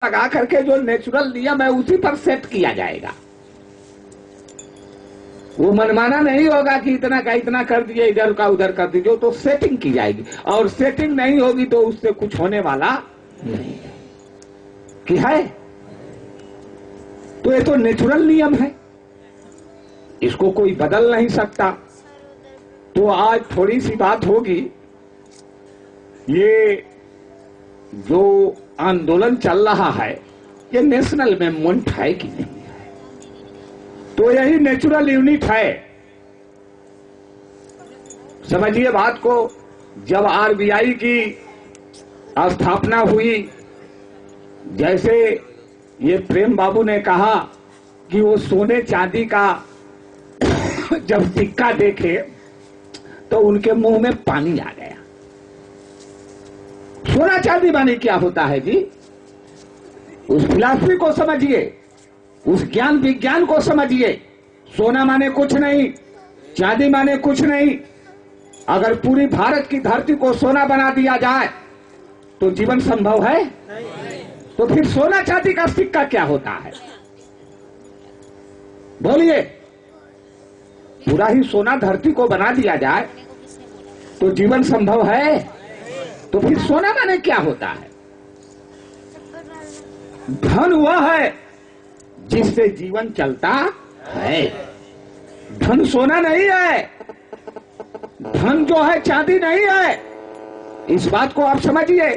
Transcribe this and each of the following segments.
लगा करके जो नेचुरल नियम है उसी पर सेट किया जाएगा। वो मनमाना नहीं होगा कि इतना का इतना कर दिए, इधर का उधर कर दीजिए, तो सेटिंग की जाएगी। और सेटिंग नहीं होगी तो उससे कुछ होने वाला नहीं है कि है। तो ये तो नेचुरल नियम है, इसको कोई बदल नहीं सकता। तो आज थोड़ी सी बात होगी, ये जो आंदोलन चल रहा है ये नेशनल मूवमेंट है कि नहीं है? तो यही नेचुरल यूनिट है। समझिए बात को। जब आरबीआई की स्थापना हुई, जैसे ये प्रेम बाबू ने कहा कि वो सोने चांदी का जब सिक्का देखे तो उनके मुंह में पानी आ गया। सोना चांदी माने क्या होता है जी? उस फिलॉसफी को समझिए, उस ज्ञान विज्ञान को समझिए। सोना माने कुछ नहीं, चांदी माने कुछ नहीं। अगर पूरी भारत की धरती को सोना बना दिया जाए तो जीवन संभव है? तो फिर सोना चांदी का सिक्का क्या होता है? बोलिए। पूरा ही सोना धरती को बना दिया जाए तो जीवन संभव है? तो फिर सोना माने क्या होता है? धन वह है जिससे जीवन चलता है। धन सोना नहीं है, धन जो है चांदी नहीं है। इस बात को आप समझिए।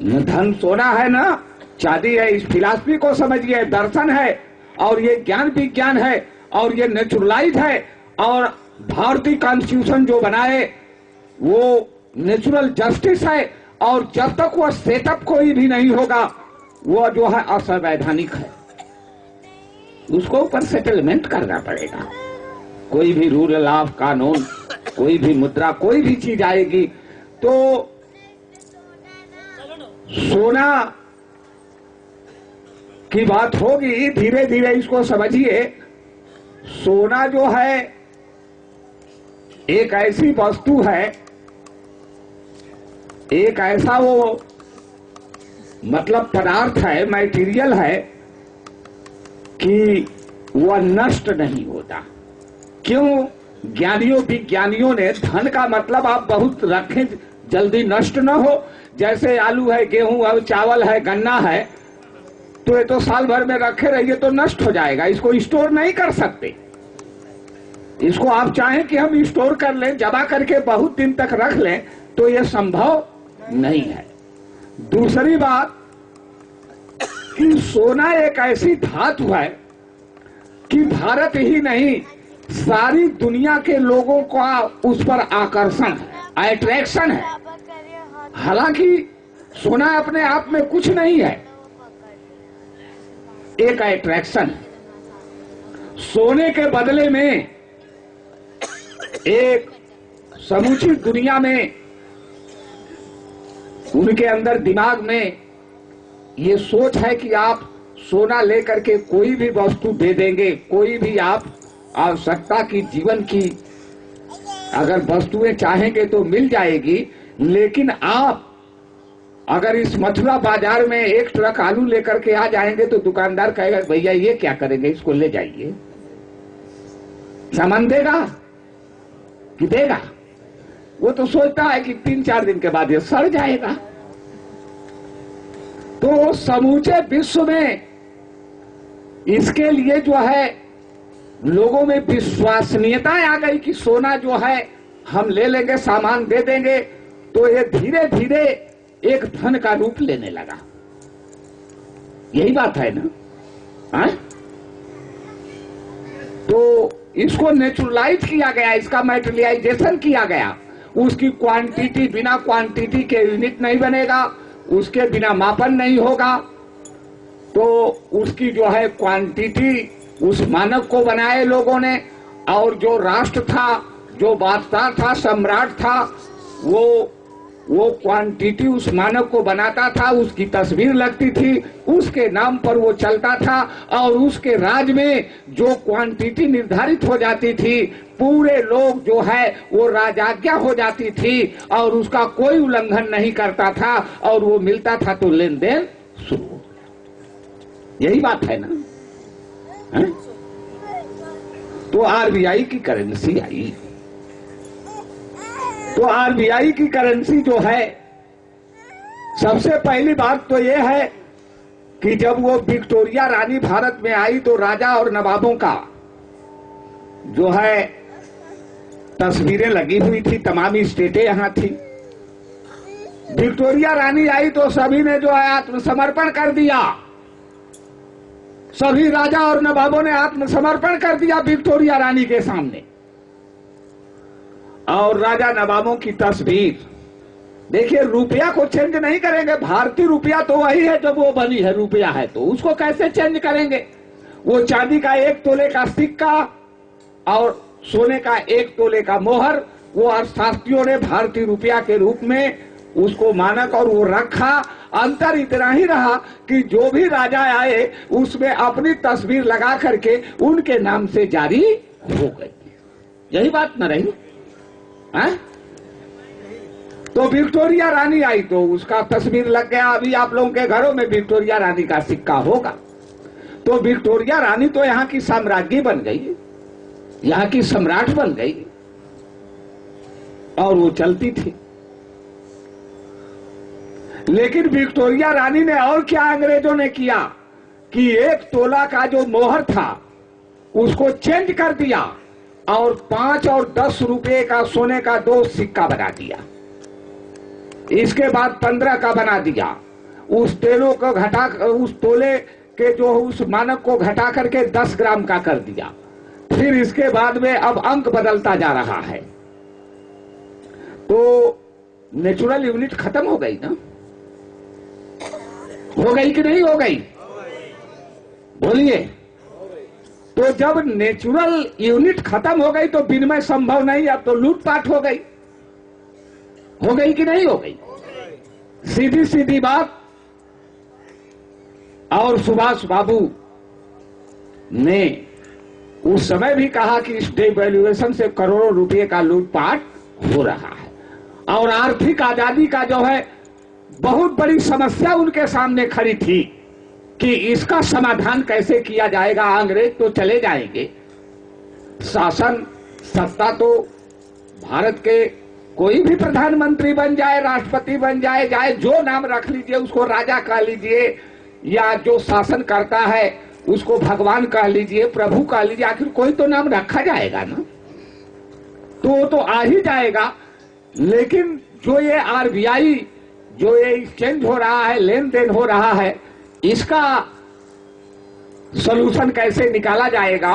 न धन सोना है ना चांदी है। इस फिलॉसफी को समझिए। दर्शन है और ये ज्ञान विज्ञान है और ये नेचुरलाइज है। और भारतीय कॉन्स्टिट्यूशन जो बनाए वो नेचुरल जस्टिस है। और जब तक वह सेटअप कोई भी नहीं होगा वो जो है असंवैधानिक है। उसको ऊपर सेटलमेंट करना पड़ेगा। कोई भी रूल ऑफ कानून, कोई भी मुद्रा, कोई भी चीज आएगी तो सोना की बात होगी। धीरे धीरे इसको समझिए। सोना जो है एक ऐसी वस्तु है, एक ऐसा वो मतलब पदार्थ है, मटेरियल है कि वह नष्ट नहीं होता। क्यों? ज्ञानियों विज्ञानियों ने धन का मतलब आप बहुत रखें, जल्दी नष्ट न हो। जैसे आलू है, गेहूं है, चावल है, गन्ना है, तो ये तो साल भर में रखे रहिए तो नष्ट हो जाएगा। इसको स्टोर नहीं कर सकते। इसको आप चाहें कि हम स्टोर कर लें, जमा करके बहुत दिन तक रख लें, तो यह संभव नहीं है। दूसरी बात कि सोना एक ऐसी धातु है कि भारत ही नहीं सारी दुनिया के लोगों का उस पर आकर्षण है, अट्रैक्शन है। हालांकि सोना अपने आप में कुछ नहीं है, एक अट्रैक्शन है। सोने के बदले में एक समूची दुनिया में उनके अंदर दिमाग में ये सोच है कि आप सोना लेकर के कोई भी वस्तु दे देंगे, कोई भी आप आवश्यकता की जीवन की अगर वस्तुएं चाहेंगे तो मिल जाएगी। लेकिन आप अगर इस मथुरा बाजार में एक ट्रक आलू लेकर के आ जाएंगे तो दुकानदार कहेगा भैया ये क्या करेंगे, इसको ले जाइए। सामान देगा कि देगा? वो तो सोचता है कि 3-4 दिन के बाद ये सड़ जाएगा। तो समूचे विश्व में इसके लिए जो है लोगों में विश्वसनीयता आ गई कि सोना जो है हम ले लेंगे, सामान दे देंगे। तो ये धीरे धीरे एक धन का रूप लेने लगा। यही बात है ना? हाँ? तो इसको नेचुरलाइज किया गया, इसका मैटेरियलाइजेशन किया गया। उसकी क्वांटिटी, बिना क्वांटिटी के यूनिट नहीं बनेगा, उसके बिना मापन नहीं होगा। तो उसकी जो है क्वांटिटी, उस मानक को बनाए लोगों ने। और जो राष्ट्र था, जो बादशाह था, सम्राट था, वो वो क्वांटिटी उस मानव को बनाता था, उसकी तस्वीर लगती थी, उसके नाम पर वो चलता था और उसके राज में जो क्वांटिटी निर्धारित हो जाती थी, पूरे लोग जो है वो राजाज्ञा हो जाती थी और उसका कोई उल्लंघन नहीं करता था और वो मिलता था तो लेन देन शुरू हो गया। यही बात है ना? है? तो आरबीआई की करेंसी आई। तो आरबीआई की करेंसी जो है, सबसे पहली बात तो यह है कि जब वो विक्टोरिया रानी भारत में आई तो राजा और नवाबों का जो है तस्वीरें लगी हुई थी, तमाम स्टेटें यहां थी। विक्टोरिया रानी आई तो सभी ने जो है आत्मसमर्पण कर दिया, सभी राजा और नवाबों ने आत्मसमर्पण कर दिया विक्टोरिया रानी के सामने। और राजा नवाबों की तस्वीर देखिए, रुपया को चेंज नहीं करेंगे। भारतीय रुपया तो वही है जब वो बनी है, रुपया है तो उसको कैसे चेंज करेंगे? वो चांदी का 1 तोले का सिक्का और सोने का 1 तोले का मोहर, वो अर्थशास्त्रियों ने भारतीय रुपया के रूप में उसको मानक और वो रखा। अंतर इतना ही रहा कि जो भी राजा आए उसमें अपनी तस्वीर लगा करके उनके नाम से जारी हो गई। यही बात न रही है? तो विक्टोरिया रानी आई तो उसका तस्वीर लग गया। अभी आप लोगों के घरों में विक्टोरिया रानी का सिक्का होगा। तो विक्टोरिया रानी तो यहाँ की साम्राज्ञी बन गई, यहाँ की सम्राट बन गई और वो चलती थी। लेकिन विक्टोरिया रानी ने और क्या अंग्रेजों ने किया कि 1 तोला का जो मोहर था उसको चेंज कर दिया और 5 और 10 रुपए का सोने का 2 सिक्का बना दिया। इसके बाद 15 का बना दिया। उस तेलों को घटा, उस तोले के जो उस मानक को घटा करके 10 ग्राम का कर दिया। फिर इसके बाद में अब अंक बदलता जा रहा है। तो नेचुरल यूनिट खत्म हो गई ना? हो गई कि नहीं हो गई? बोलिए। तो जब नेचुरल यूनिट खत्म हो गई तो विनिमय संभव नहीं, अब तो लूटपाट हो गई। हो गई कि नहीं हो गई? सीधी सीधी बात। और सुभाष बाबू ने उस समय भी कहा कि इस डिवैल्यूएशन से करोड़ों रुपए का लूटपाट हो रहा है और आर्थिक आजादी का जो है बहुत बड़ी समस्या उनके सामने खड़ी थी कि इसका समाधान कैसे किया जाएगा। अंग्रेज तो चले जाएंगे, शासन सत्ता तो भारत के कोई भी प्रधानमंत्री बन जाए, राष्ट्रपति बन जाए, चाहे जो नाम रख लीजिए, उसको राजा कह लीजिए या जो शासन करता है उसको भगवान कह लीजिए, प्रभु कह लीजिए, आखिर कोई तो नाम रखा जाएगा ना। तो वो तो आ ही जाएगा। लेकिन जो ये आरबीआई, जो ये एक्सचेंज हो रहा है, लेन देन हो रहा है, इसका सलूशन कैसे निकाला जाएगा?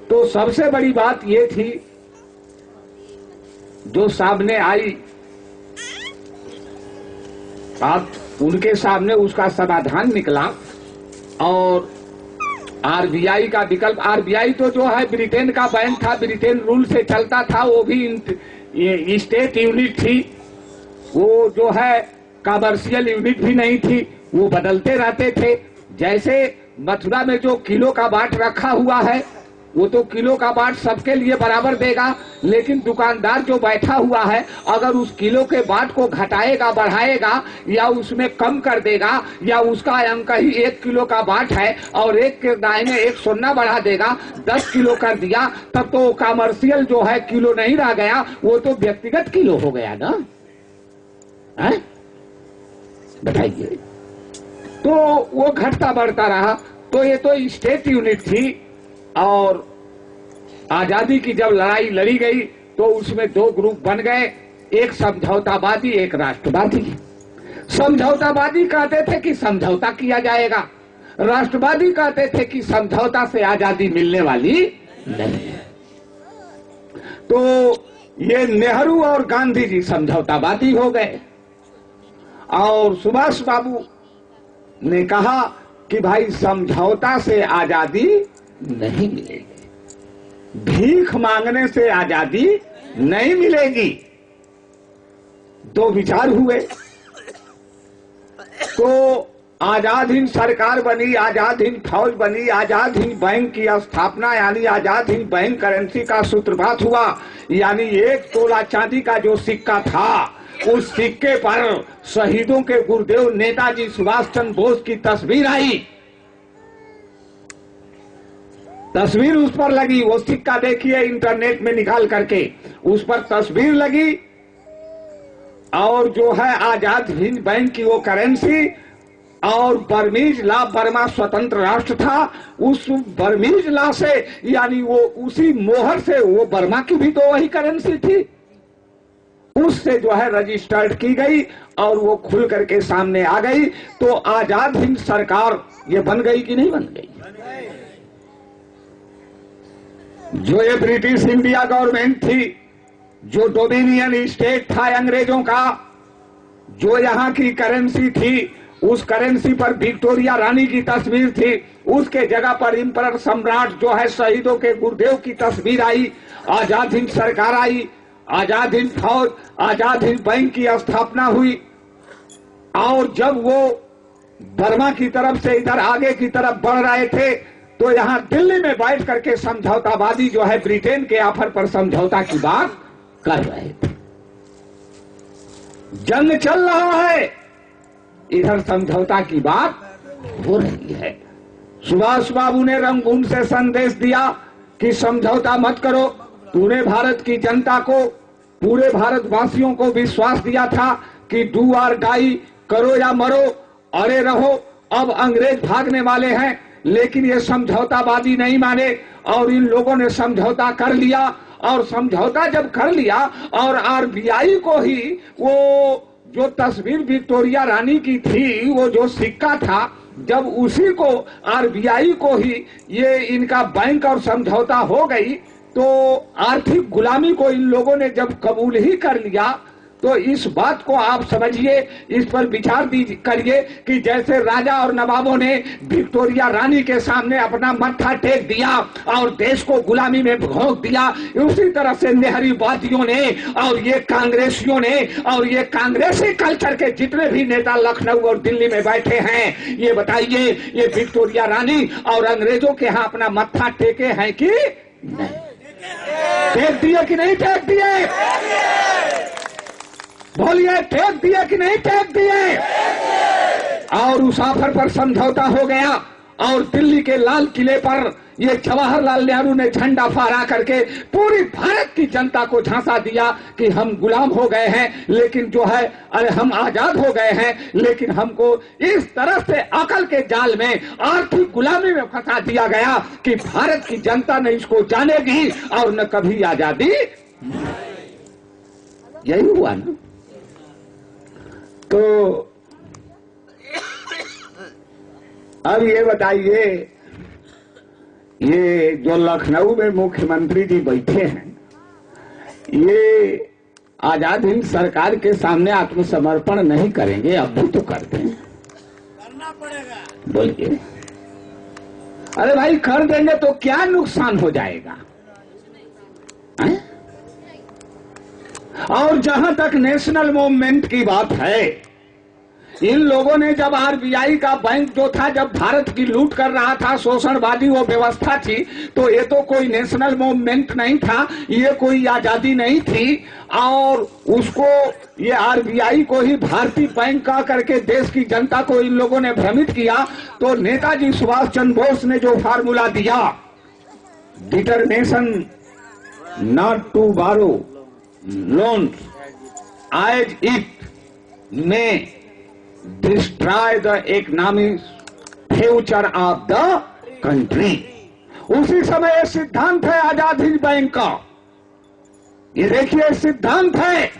तो सबसे बड़ी बात ये थी जो सामने आई, बात उनके सामने उसका समाधान निकला और आरबीआई का विकल्प। आरबीआई तो जो है ब्रिटेन का बैंक था, ब्रिटेन रूल से चलता था, वो भी स्टेट यूनिट थी, वो जो है कमर्शियल यूनिट भी नहीं थी, वो बदलते रहते थे। जैसे मथुरा में जो किलो का बाट रखा हुआ है वो तो किलो का बाट सबके लिए बराबर देगा, लेकिन दुकानदार जो बैठा हुआ है अगर उस किलो के बाट को घटाएगा, बढ़ाएगा या उसमें कम कर देगा या उसका अंक ही 1 किलो का बाट है और 1 के दाहिने 1 सोना बढ़ा देगा, 10 किलो कर दिया, तब तो कमर्शियल जो है किलो नहीं रह गया, वो तो व्यक्तिगत किलो हो गया ना। है बताइए। तो वो घटता बढ़ता रहा। तो ये तो स्टेट यूनिट थी और आजादी की जब लड़ाई लड़ी गई तो उसमें 2 ग्रुप बन गए, एक समझौतावादी, एक राष्ट्रवादी। समझौतावादी कहते थे कि समझौता किया जाएगा, राष्ट्रवादी कहते थे कि समझौता से आजादी मिलने वाली नहीं है। तो ये नेहरू और गांधी जी समझौतावादी हो गए और सुभाष बाबू ने कहा कि भाई समझौता से आजादी नहीं मिलेगी, भीख मांगने से आजादी नहीं मिलेगी, तो विचार हुए। तो आजाद हिंद सरकार बनी, आजाद हिंद फौज बनी, आजाद हिंद बैंक की स्थापना यानी आजाद हिंद बैंक करेंसी का सूत्रपात हुआ। यानी 1 तोला चांदी का जो सिक्का था उस सिक्के पर शहीदों के गुरुदेव नेताजी सुभाष चंद्र बोस की तस्वीर आई। तस्वीर उस पर लगी, वो सिक्का देखिए इंटरनेट में निकाल करके, उस पर तस्वीर लगी। और जो है आजाद हिंद बैंक की वो करेंसी और बर्मीज लॉ, बर्मा स्वतंत्र राष्ट्र था, उस बर्मीज लॉ से यानी वो उसी मोहर से, वो बर्मा की भी तो वही करेंसी थी, उससे जो है रजिस्टर्ड की गई और वो खुल करके सामने आ गई। तो आजाद हिंद सरकार ये बन गई कि नहीं बन गई? जो ये ब्रिटिश इंडिया गवर्नमेंट थी, जो डोमिनियन स्टेट था अंग्रेजों का, जो यहाँ की करेंसी थी, उस करेंसी पर विक्टोरिया रानी की तस्वीर थी, उसके जगह पर इंपरर सम्राट जो है शहीदों के गुरुदेव की तस्वीर आई। आजाद हिंद सरकार आई, आजाद हिंद फौज, आजाद हिंद बैंक की स्थापना हुई। और जब वो बर्मा की तरफ से इधर आगे की तरफ बढ़ रहे थे तो यहाँ दिल्ली में बैठ करके समझौतावादी जो है ब्रिटेन के ऑफर पर समझौता की बात कर रहे थे। जंग चल रहा है, इधर समझौता की बात हो रही है। सुभाष बाबू ने रंगून से संदेश दिया कि समझौता मत करो। तूने भारत की जनता को, पूरे भारतवासियों को विश्वास दिया था कि डू और डाई, करो या मरो, अरे रहो। अब अंग्रेज भागने वाले हैं, लेकिन ये समझौतावादी नहीं माने और इन लोगों ने समझौता कर लिया। और समझौता जब कर लिया और आरबीआई को ही वो जो तस्वीर विक्टोरिया रानी की थी, वो जो सिक्का था, जब उसी को आरबीआई को ही ये इनका बैंक और समझौता हो गई, तो आर्थिक गुलामी को इन लोगों ने जब कबूल ही कर लिया, तो इस बात को आप समझिए, इस पर विचार करिए कि जैसे राजा और नवाबों ने विक्टोरिया रानी के सामने अपना मत्था टेक दिया और देश को गुलामी में भोंक दिया, उसी तरह से नेहरूवादियों ने और ये कांग्रेसियों ने और ये कांग्रेसी कल्चर के जितने भी नेता लखनऊ और दिल्ली में बैठे हैं, ये बताइए ये विक्टोरिया रानी और अंग्रेजों के यहाँ अपना मत्था टेके हैं कि नहीं? टेक दिए कि नहीं टेक दिए? बोलिए, टेक दिए कि नहीं टेक दिए? और उस ऑफर पर समझौता हो गया और दिल्ली के लाल किले पर ये जवाहरलाल नेहरू ने झंडा फहरा करके पूरी भारत की जनता को झांसा दिया कि हम गुलाम हो गए हैं, लेकिन जो है अरे हम आजाद हो गए हैं, लेकिन हमको इस तरह से अकल के जाल में आर्थिक गुलामी में फंसा दिया गया कि भारत की जनता न इसको जानेगी और न कभी आजादी। यही हुआ ना। तो अब ये बताइए, ये जो लखनऊ में मुख्यमंत्री जी बैठे हैं, ये आजाद हिंद सरकार के सामने आत्मसमर्पण नहीं करेंगे? अब भी तो कर दें, करना पड़ेगा। बोलिए, अरे भाई कर देंगे तो क्या नुकसान हो जाएगा? है? और जहां तक नेशनल मूवमेंट की बात है, इन लोगों ने जब आरबीआई का बैंक जो था, जब भारत की लूट कर रहा था, शोषणवादी वो व्यवस्था थी, तो ये तो कोई नेशनल मूवमेंट नहीं था, ये कोई आजादी नहीं थी। और उसको ये आरबीआई को ही भारतीय बैंक कह करके देश की जनता को इन लोगों ने भ्रमित किया। तो नेताजी सुभाष चंद्र बोस ने जो फार्मूला दिया, डिटरमिनेशन नॉट टू बारो loans as it may destroy the economic future of the country। उसी समय ये सिद्धांत है आजाद हिंद बैंक का। ये देखिए सिद्धांत है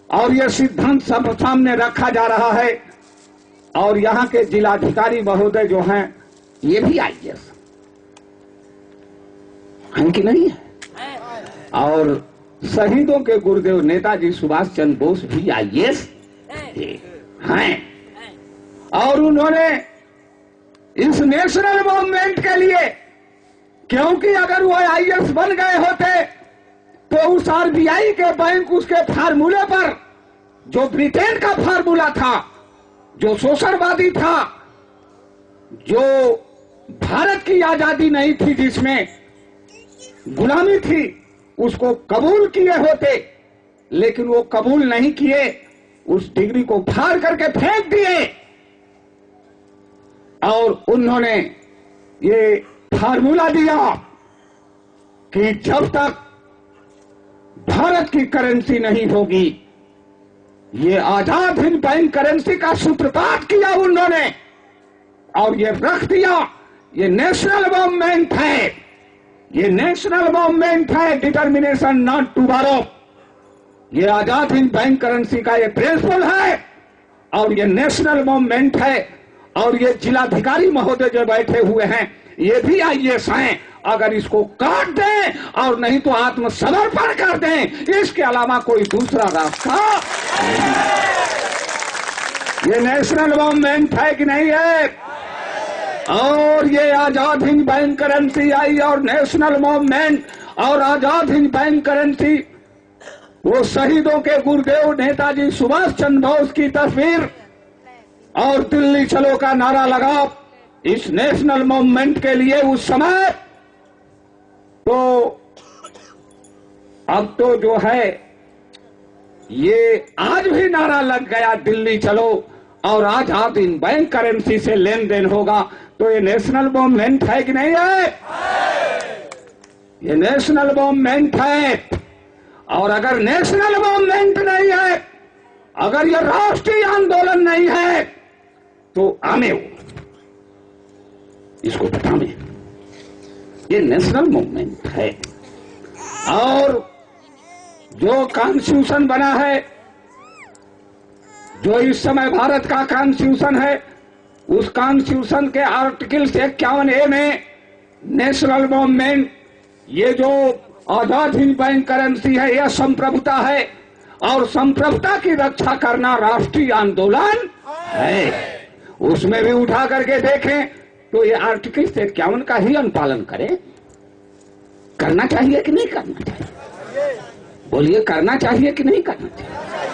और ये सिद्धांत सब सामने रखा जा रहा है। और यहाँ के जिलाधिकारी महोदय जो हैं, ये भी आईएएस हैं कि नहीं है? और शहीदों के गुरुदेव नेताजी सुभाष चंद्र बोस भी आईएएस हैं। और उन्होंने इस नेशनल मूवमेंट के लिए, क्योंकि अगर वो आईएएस बन गए होते तो उस आरबीआई के बैंक उसके फार्मूले पर जो ब्रिटेन का फार्मूला था, जो शोषणवादी था, जो भारत की आजादी नहीं थी, जिसमें गुलामी थी, उसको कबूल किए होते, लेकिन वो कबूल नहीं किए, उस डिग्री को फाड़ करके फेंक दिए और उन्होंने ये फार्मूला दिया कि जब तक भारत की करेंसी नहीं होगी, ये आजाद हिंद बैंक करेंसी का सूत्रपात किया उन्होंने और ये रख दिया। ये नेशनल मूवमेंट है, ये नेशनल मूवमेंट है, डिटर्मिनेशन नॉट टू बोरो। ये आजाद हिंद बैंक करेंसी का ये प्रिंसिपल है और ये नेशनल मूवमेंट है। और ये जिलाधिकारी महोदय जो बैठे हुए हैं, ये भी आईएएस हैं। अगर इसको काट दें और नहीं तो आत्मसमर्पण कर दें, इसके अलावा कोई दूसरा रास्ता। ये नेशनल मूवमेंट है कि नहीं है? और ये आजाद हिंद बैंक करेंसी आई और नेशनल मूवमेंट और आजाद हिंद बैंक करेंसी, वो शहीदों के गुरुदेव नेताजी सुभाष चंद्र बोस की तस्वीर और दिल्ली चलो का नारा लगा इस नेशनल मूवमेंट के लिए उस समय। तो अब तो जो है ये आज भी नारा लग गया, दिल्ली चलो और आजाद हिंद बैंक करेंसी से लेन देन होगा। तो ये नेशनल मूवमेंट है कि नहीं है? ये नेशनल मूवमेंट है। और अगर नेशनल मूवमेंट नहीं है, अगर ये राष्ट्रीय आंदोलन नहीं है, तो आने इसको बताने ये नेशनल मूवमेंट है। और जो कॉन्स्टिट्यूशन बना है, जो इस समय भारत का कॉन्स्टिट्यूशन है, उस कॉन्स्टिट्यूशन के आर्टिकल 51A में नेशनल मूवमेंट, ये जो आजाद हिंद बैंक करेंसी है, यह संप्रभुता है और संप्रभुता की रक्षा करना राष्ट्रीय आंदोलन है। उसमें भी उठा करके देखें तो ये आर्टिकल 51 का ही अनुपालन करें। करना चाहिए कि नहीं करना चाहिए? बोलिए, करना चाहिए कि नहीं करना चाहिए?